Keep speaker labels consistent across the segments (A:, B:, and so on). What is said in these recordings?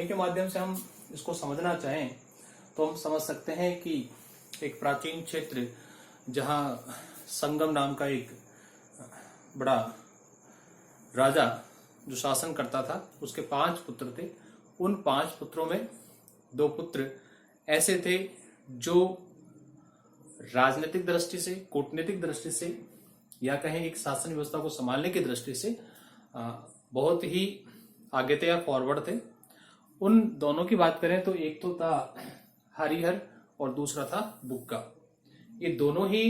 A: के माध्यम से हम इसको समझना चाहें तो हम समझ सकते हैं कि एक प्राचीन क्षेत्र जहां संगम नाम का एक बड़ा राजा जो शासन करता था, उसके 5 पुत्र थे। उन 5 पुत्रों में 2 पुत्र ऐसे थे जो राजनीतिक दृष्टि से, कूटनीतिक दृष्टि से या कहें एक शासन व्यवस्था को संभालने की दृष्टि से बहुत ही आगे थे या फॉरवर्ड थे। उन दोनों की बात करें तो एक तो था हरिहर और दूसरा था बुक्का। ये दोनों ही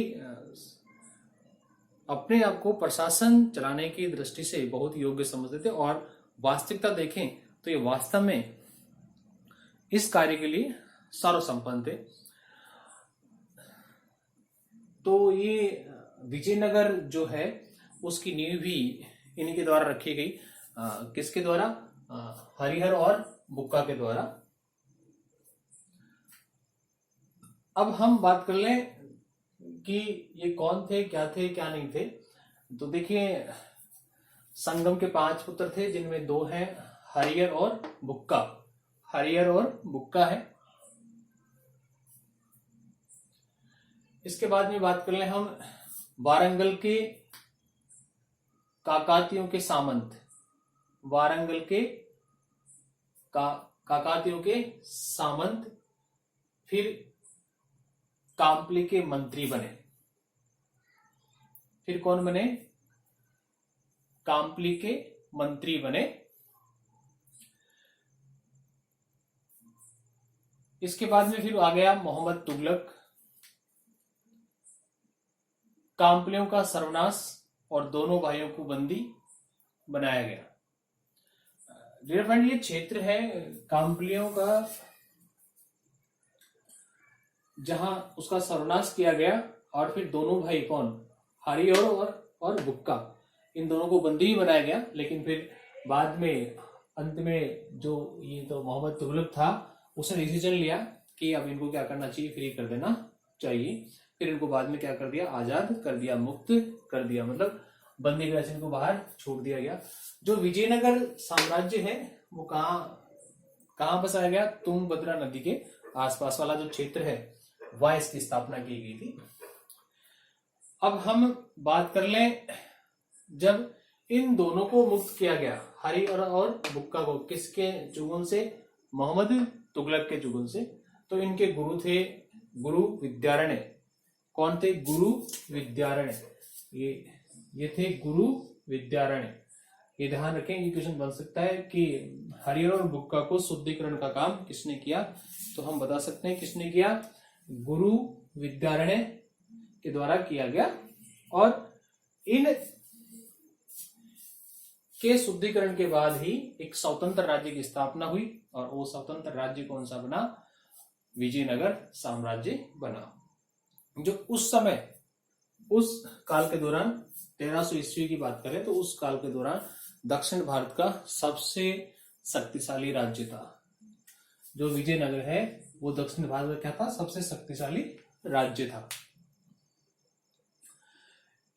A: अपने आप को प्रशासन चलाने की दृष्टि से बहुत योग्य समझते थे और वास्तविकता देखें तो ये वास्तव में इस कार्य के लिए सर्वसंपन्न थे। तो ये विजयनगर जो है उसकी नींव भी इन्हीं के द्वारा रखी गई। किसके द्वारा? हरिहर और बुक्का के द्वारा। अब हम बात कर लें कि ये कौन थे, क्या नहीं थे। तो देखिए, संगम के 5 पुत्र थे जिनमें 2 हैं हरिहर और बुक्का। हरिहर और बुक्का है। इसके बाद में बात कर लें हम वारंगल के काकातियों के सामंत। वारंगल के काकातियों के सामंत फिर काम्पली के मंत्री बने। फिर कौन बने? काम्पली के मंत्री बने। इसके बाद में फिर आ गया मोहम्मद तुगलक। काम्पलियों का सर्वनाश और दोनों भाइयों को बंदी बनाया गया। डियर फ्रेंड, ये क्षेत्र है काम्पलियों का जहां उसका सर्वनाश किया गया और फिर दोनों भाई कौन? हरिहर और बुक्का, इन दोनों को बंदी ही बनाया गया। लेकिन फिर बाद में अंत में जो ये तो मोहम्मद तुगलक था, उसने डिसीजन लिया कि अब इनको क्या करना चाहिए, फ्री कर देना चाहिए। फिर इनको बाद में क्या कर दिया? आजाद कर दिया, मुक्त कर दिया, मतलब बंदी गृह से इनको बाहर छोड़ दिया गया। जो विजयनगर साम्राज्य है वो कहाँ बसाया गया? तुंगभद्रा नदी के आसपास वाला जो क्षेत्र है वहां इसकी स्थापना की गई थी। अब हम बात कर लें, जब इन दोनों को मुक्त किया गया, हरिहर और बुक्का को, किसके जुगुन से? मोहम्मद तुगलक के जुगुन से। तो इनके गुरु थे गुरु विद्यारण्य। कौन थे? गुरु विद्यारण्य। ये थे गुरु विद्यारण्य। ये ध्यान रखें, ये क्वेश्चन बन सकता है कि हरिहर और बुक्का को शुद्धिकरण का काम किसने किया? तो हम बता सकते हैं किसने किया? गुरु विद्यारण्य के द्वारा किया गया। और इन के शुद्धिकरण के बाद ही एक स्वतंत्र राज्य की स्थापना हुई और वो स्वतंत्र राज्य कौन सा बना? विजयनगर साम्राज्य बना। जो उस समय, उस काल के दौरान 1300 ईस्वी की बात करें तो उस काल के दौरान दक्षिण भारत का सबसे शक्तिशाली राज्य था। जो विजयनगर है वो दक्षिण भारत का क्या था? सबसे शक्तिशाली राज्य था।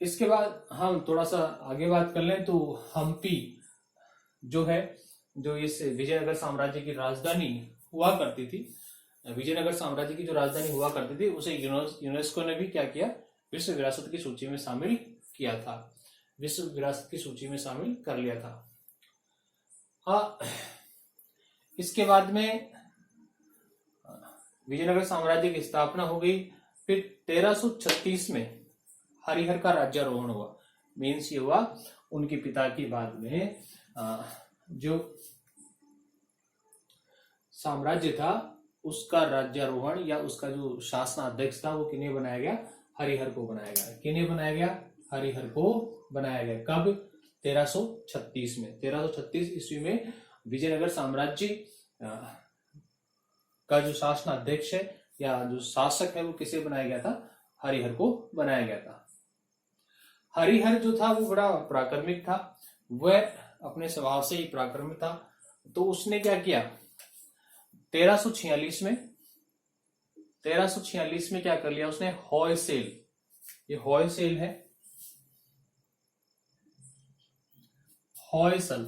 A: इसके बाद हम थोड़ा सा आगे बात कर लें तो हम्पी जो है, जो इस विजयनगर साम्राज्य की राजधानी हुआ करती थी, विजयनगर साम्राज्य की जो राजधानी हुआ करती थी, उसे यूनेस्को ने भी क्या किया? विश्व विरासत की सूची में शामिल किया था। विश्व विरासत की सूची में शामिल कर लिया था। इसके बाद में विजयनगर साम्राज्य की स्थापना हो गई। फिर 1336 में हरिहर का राज्यारोहण हुआ। मीन्स ये हुआ उनके पिता की बाद में जो साम्राज्य था उसका राज्यारोहण या उसका जो शासनाध्यक्ष था वो किन्हें बनाया गया? हरिहर को बनाया गया। किन्हें बनाया गया? हरिहर को बनाया गया। कब? 1336 में। 1336 ईस्वी में विजयनगर साम्राज्य का जो शासनाध्यक्ष है या जो शासक है वो किसे बनाया गया था? हरिहर को बनाया गया था। हरिहर जो था वो बड़ा पराक्रमिक था, वह अपने स्वभाव से ही पराक्रमिक था। तो उसने क्या किया? 1346 में क्या कर लिया उसने? हॉयसेल, ये हॉयसेल है, हॉयसल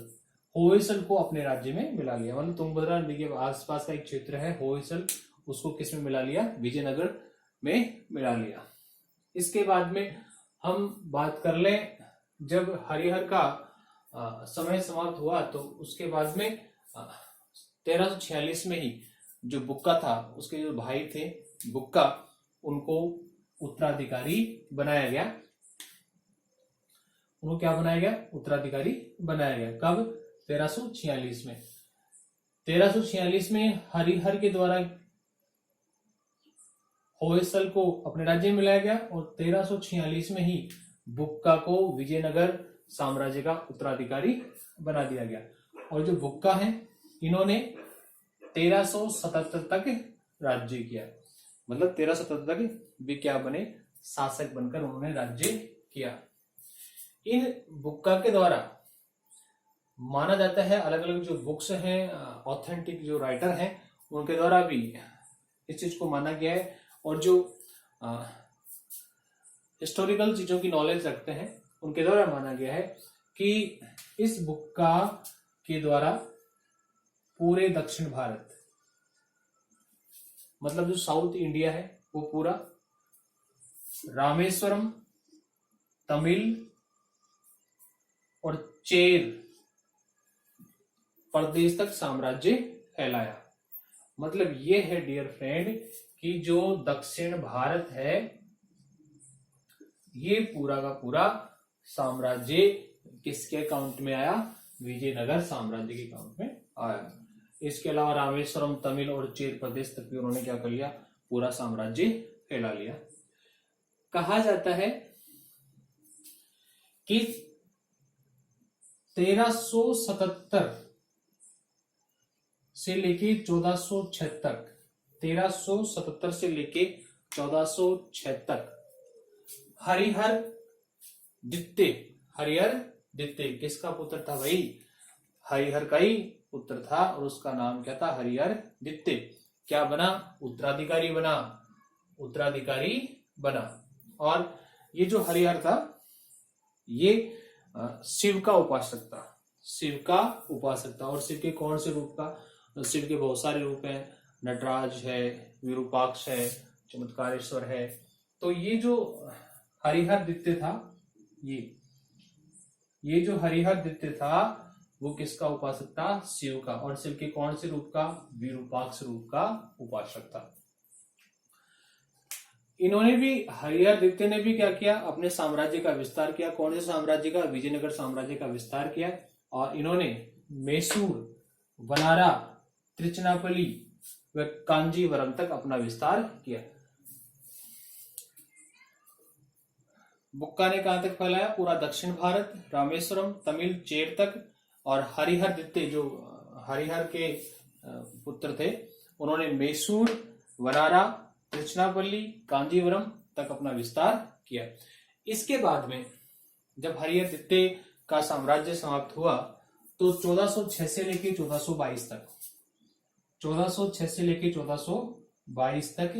A: होयसल को अपने राज्य में मिला लिया। मतलब तुंगभद्रा नदी के आसपास का एक क्षेत्र है होयसल, उसको किस में मिला लिया? विजयनगर में मिला लिया। इसके बाद में हम बात कर लें, जब हरिहर का समय समाप्त हुआ तो उसके बाद में 1346 में ही जो बुक्का था, उसके जो भाई थे बुक्का, उनको उत्तराधिकारी बनाया गया। उनको क्या बनाया गया? उत्तराधिकारी बनाया गया। कब? 1346 में। 1346 में हरिहर के द्वारा होयसल को अपने राज्य में मिलाया गया और 1346 में ही बुक्का को विजयनगर साम्राज्य का उत्तराधिकारी बना दिया गया। और जो बुक्का हैं, इन्होंने 1377 तक राज्य किया। मतलब 1377 तक भी क्या बने? शासक बनकर उन्होंने राज्य किया। इन बुक्का के द्वारा माना जाता है, अलग अलग जो बुक्स हैं, ऑथेंटिक जो राइटर हैं, उनके द्वारा भी इस चीज को माना गया है। और जो हिस्टोरिकल चीजों की नॉलेज रखते हैं, उनके द्वारा माना गया है कि इस बुक्का के द्वारा पूरे दक्षिण भारत, मतलब जो साउथ इंडिया है, वो पूरा रामेश्वरम, तमिल और चेर प्रदेश तक साम्राज्य फैलाया। मतलब ये है डियर फ्रेंड कि जो दक्षिण भारत है, ये पूरा का पूरा साम्राज्य किसके अकाउंट में आया? विजयनगर साम्राज्य के अकाउंट में आया। इसके अलावा रामेश्वरम, तमिल और चेर प्रदेश तक भी उन्होंने क्या कर लिया? पूरा साम्राज्य फैला लिया। कहा जाता है कि 1377 से लेके 1406 तक, 1377 से लेके 1406 तक हरिहर द्वितीय, हरिहर द्वितीय किसका पुत्र था भाई? हरिहर का ही पुत्र था और उसका नाम क्या था? हरिहर द्वितीय। क्या बना? उत्तराधिकारी बना, उत्तराधिकारी बना। और ये जो हरिहर था, ये शिव का उपासक था, शिव का उपासक था। और शिव के कौन से रूप का? शिव के बहुत सारे रूप हैं, नटराज है, विरूपाक्ष है, चमत्कारेश्वर है। तो ये जो हरिहर द्वितीय था, ये जो हरिहर द्वितीय था, वो किसका उपासक था? शिव का। और शिव के कौन से रूप का? विरूपाक्ष रूप का उपासक था। इन्होंने भी, हरिहर द्वितीय ने भी क्या किया? अपने साम्राज्य का विस्तार किया। कौन से साम्राज्य का? विजयनगर साम्राज्य का विस्तार किया। और इन्होंने मैसूर, वनारा, त्रिचनापल्ली व कांजीवरम तक अपना विस्तार किया। बुक्का ने कहां तक फैलाया? पूरा दक्षिण भारत, रामेश्वरम, तमिल, चेर तक। और हरिहर द्वितीय, जो हरिहर के पुत्र थे, उन्होंने मैसूर, वनारा, त्रिचनापल्ली, कांजीवरम तक अपना विस्तार किया। इसके बाद में जब हरिहर द्वितीय का साम्राज्य समाप्त हुआ तो 1406 से लेकर 1422 तक, 1406 से लेकर 1422 तक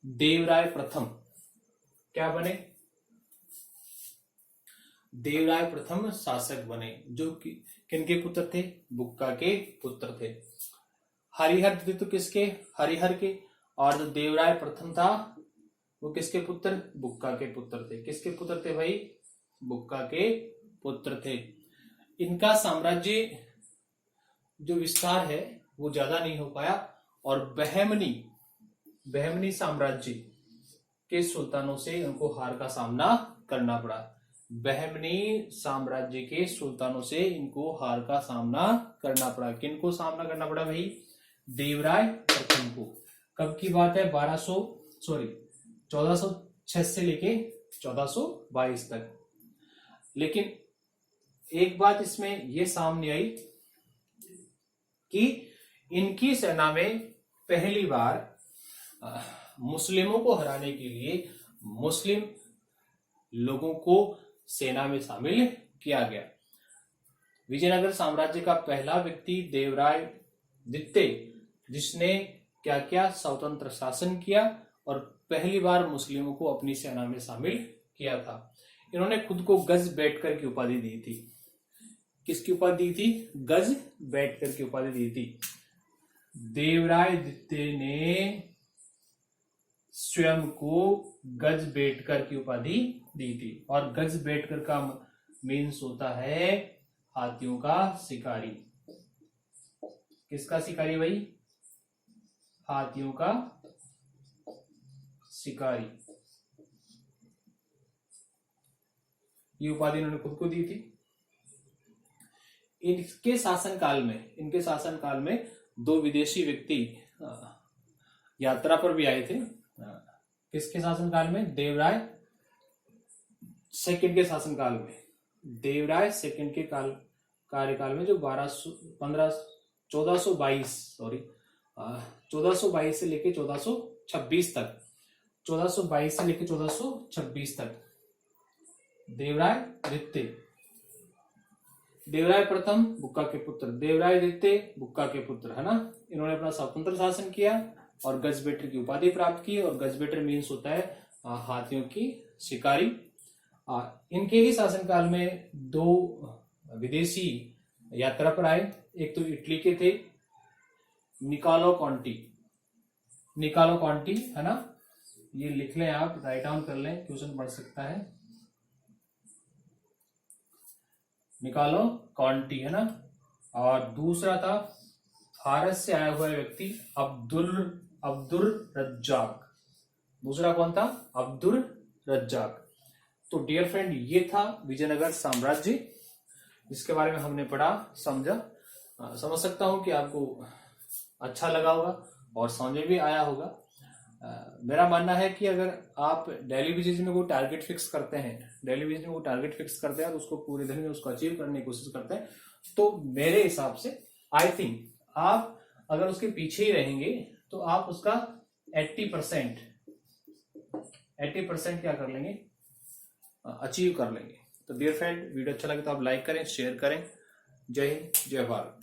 A: देवराय प्रथम क्या बने? देवराय प्रथम शासक बने, जो कि किनके पुत्र थे? बुक्का के पुत्र थे। हरिहर द्वितीय तो किसके? हरिहर के। और जो देवराय प्रथम था, वो किसके पुत्र? बुक्का के पुत्र थे। किसके पुत्र थे भाई? बुक्का के पुत्र थे। इनका साम्राज्य जो विस्तार है वो ज्यादा नहीं हो पाया और बहमनी साम्राज्य के सुल्तानों से उनको हार का सामना करना पड़ा। बहमनी साम्राज्य के सुल्तानों से इनको हार का सामना करना पड़ा। किनको सामना करना पड़ा भाई? देवराय प्रथम को। कब की बात है? 1406 से लेके 1422 तक। लेकिन एक बात इसमें यह सामने आई कि इनकी सेना में पहली बार मुस्लिमों को हराने के लिए मुस्लिम लोगों को सेना में शामिल किया गया। विजयनगर साम्राज्य का पहला व्यक्ति देवराय द्वितीय, जिसने क्या किया? स्वतंत्र शासन किया और पहली बार मुस्लिमों को अपनी सेना में शामिल किया था। इन्होंने खुद को गज बैठकर की उपाधि दी थी। किसकी उपाधि दी थी? गज बैठकर की उपाधि दी थी। देवराय द्वितीय ने स्वयं को गज बैठकर की उपाधि दी थी। और गज बैठकर का मीन्स होता है हाथियों का शिकारी। किसका शिकारी भाई? हाथियों का शिकारी। ये उपाधि इन्होंने खुद को दी थी। इनके शासनकाल में दो विदेशी व्यक्ति यात्रा पर भी आए थे। किसके शासनकाल में? देवराय सेकंड के शासनकाल में। देवराय सेकंड के कार्यकाल में, जो 1422 से लेके 1426 तक, 1422 से लेके 1426 तक देवराय द्वितीय, देवराय प्रथम बुक्का के पुत्र, देवराय द्वितीय बुक्का के पुत्र, है ना। इन्होंने अपना स्वतंत्र शासन किया और गजबेटर की उपाधि प्राप्त की। और गजबेटर मीन्स होता है हाथियों की शिकारी। इनके ही शासनकाल में दो विदेशी यात्रा पर आए। एक तो इटली के थे, निकालो कॉन्टी, है ना। ये लिख लें आप, राइट डाउन कर लें, क्वेश्चन पढ़ सकता है। निकालो कॉन्टी, है ना। और दूसरा था फारस से आया हुआ व्यक्ति अब्दुल रज्जाक। दूसरा कौन था? अब्दुल रज्जाक। तो डियर फ्रेंड, ये था विजयनगर साम्राज्य, जिसके बारे में हमने पढ़ा, समझा। समझ सकता हूं कि आपको अच्छा लगा होगा और समझ में भी आया होगा। मेरा मानना है कि अगर आप डेली बेसिस में कोई टारगेट फिक्स करते हैं, तो उसको पूरे दिन में उसको अचीव करने की कोशिश करते हैं, तो मेरे हिसाब से आई थिंक आप अगर उसके पीछे ही रहेंगे तो आप उसका 80% क्या कर लेंगे? अचीव कर लेंगे। तो डियर फ्रेंड, वीडियो अच्छा लगे तो आप लाइक करें, शेयर करें। जय हिंद, जय भारत।